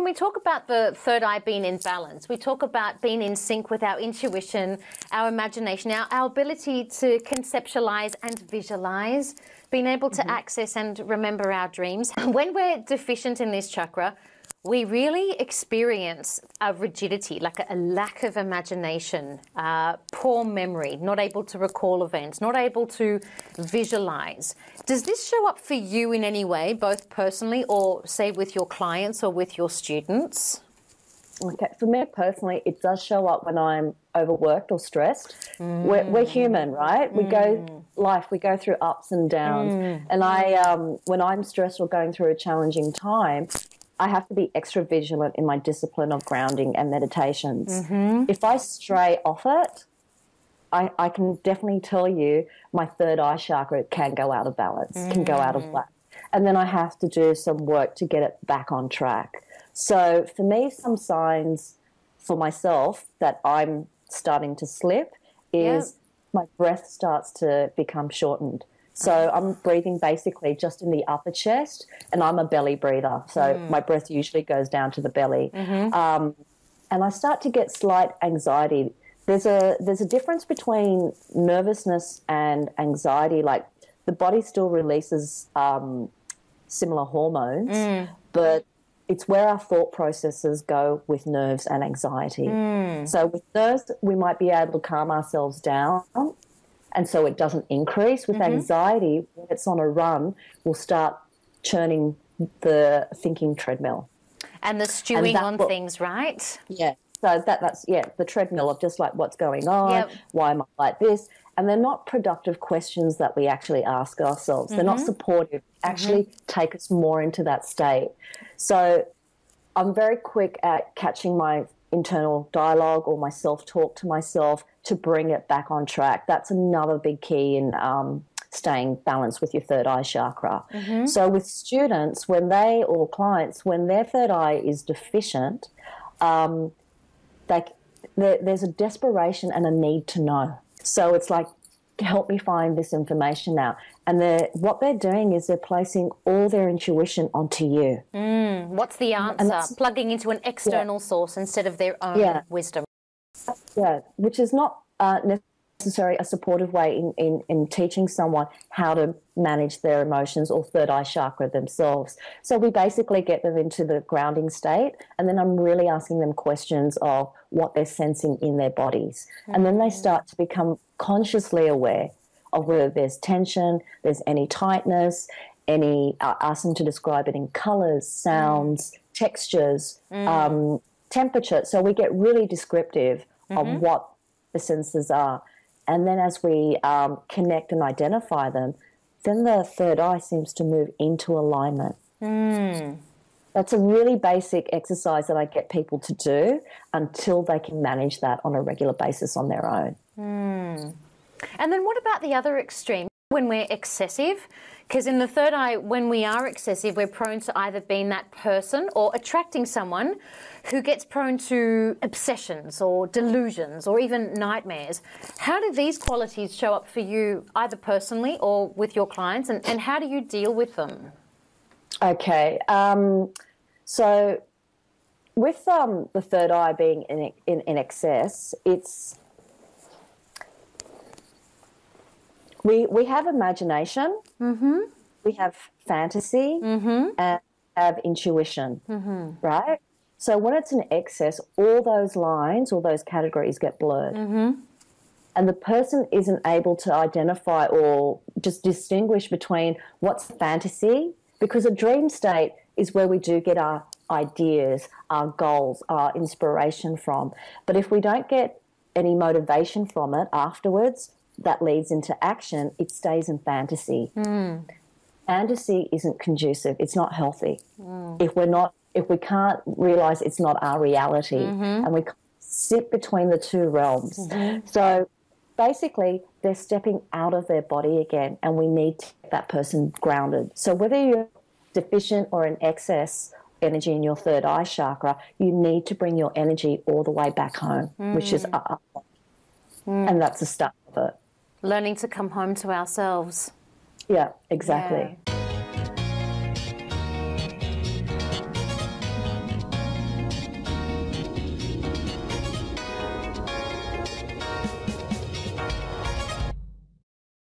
when we talk about the third eye being in balance, we talk about being in sync with our intuition, our imagination, our ability to conceptualize and visualize, being able to access and remember our dreams. When we're deficient in this chakra, we really experience a rigidity, like a lack of imagination, poor memory, not able to recall events, not able to visualize. Does this show up for you in any way, both personally or, say, with your clients or with your students? Okay, for me personally, it does show up when I'm overworked or stressed. We're human, right? We go through ups and downs. And when I'm stressed or going through a challenging time, I have to be extra vigilant in my discipline of grounding and meditations. If I stray off it, I can definitely tell you my third eye chakra can go out of balance, can go out of whack. And then I have to do some work to get it back on track. So for me, some signs for myself that I'm starting to slip is my breath starts to become shortened. So I'm breathing basically just in the upper chest, and I'm a belly breather. So my breath usually goes down to the belly. And I start to get slight anxiety. There's a difference between nervousness and anxiety. Like the body still releases similar hormones, but it's where our thought processes go with nerves and anxiety. So with nerves, we might be able to calm ourselves down, and so it doesn't increase. With anxiety, when it's on a run, we'll start churning the thinking treadmill. And the stewing on things, right? Yeah. So that's the treadmill of just like what's going on, why am I like this? And they're not productive questions that we actually ask ourselves. They're not supportive, actually take us more into that state. So I'm very quick at catching my internal dialogue or my self-talk to myself to bring it back on track. That's another big key in staying balanced with your third eye chakra. So with students, or clients, when their third eye is deficient, there's a desperation and a need to know. So it's like, help me find this information now. And what they're doing is they're placing all their intuition onto you. What's the answer? Plugging into an external source instead of their own wisdom. Yeah, which is not necessarily a supportive way in teaching someone how to manage their emotions or third eye chakra themselves. So we basically get them into the grounding state, and then I'm really asking them questions of what they're sensing in their bodies. And then they start to become consciously aware of whether there's tension, there's any tightness, ask them to describe it in colours, sounds, textures, temperature. So we get really descriptive of what the senses are. And then as we connect and identify them, then the third eye seems to move into alignment. That's a really basic exercise that I get people to do until they can manage that on a regular basis on their own. And then what about the other extreme, when we're excessive? Because in the third eye, when we are excessive, we're prone to either being that person or attracting someone who gets prone to obsessions or delusions or even nightmares. How do these qualities show up for you, either personally or with your clients, and how do you deal with them? Okay. So with the third eye being in excess, it's... We have imagination, we have fantasy, and have intuition, right? So when it's in excess, all those lines, all those categories get blurred. And the person isn't able to identify or just distinguish between what's fantasy, because a dream state is where we do get our ideas, our goals, our inspiration from. But if we don't get any motivation from it afterwards, that leads into action, it stays in fantasy. Fantasy isn't conducive. It's not healthy. If we can't realize it's not our reality, and we sit between the two realms. So basically, they're stepping out of their body again, and we need to get that person grounded. So whether you're deficient or in excess energy in your third eye chakra, you need to bring your energy all the way back home, which is up. And that's the start of it. Learning to come home to ourselves. Yeah, exactly.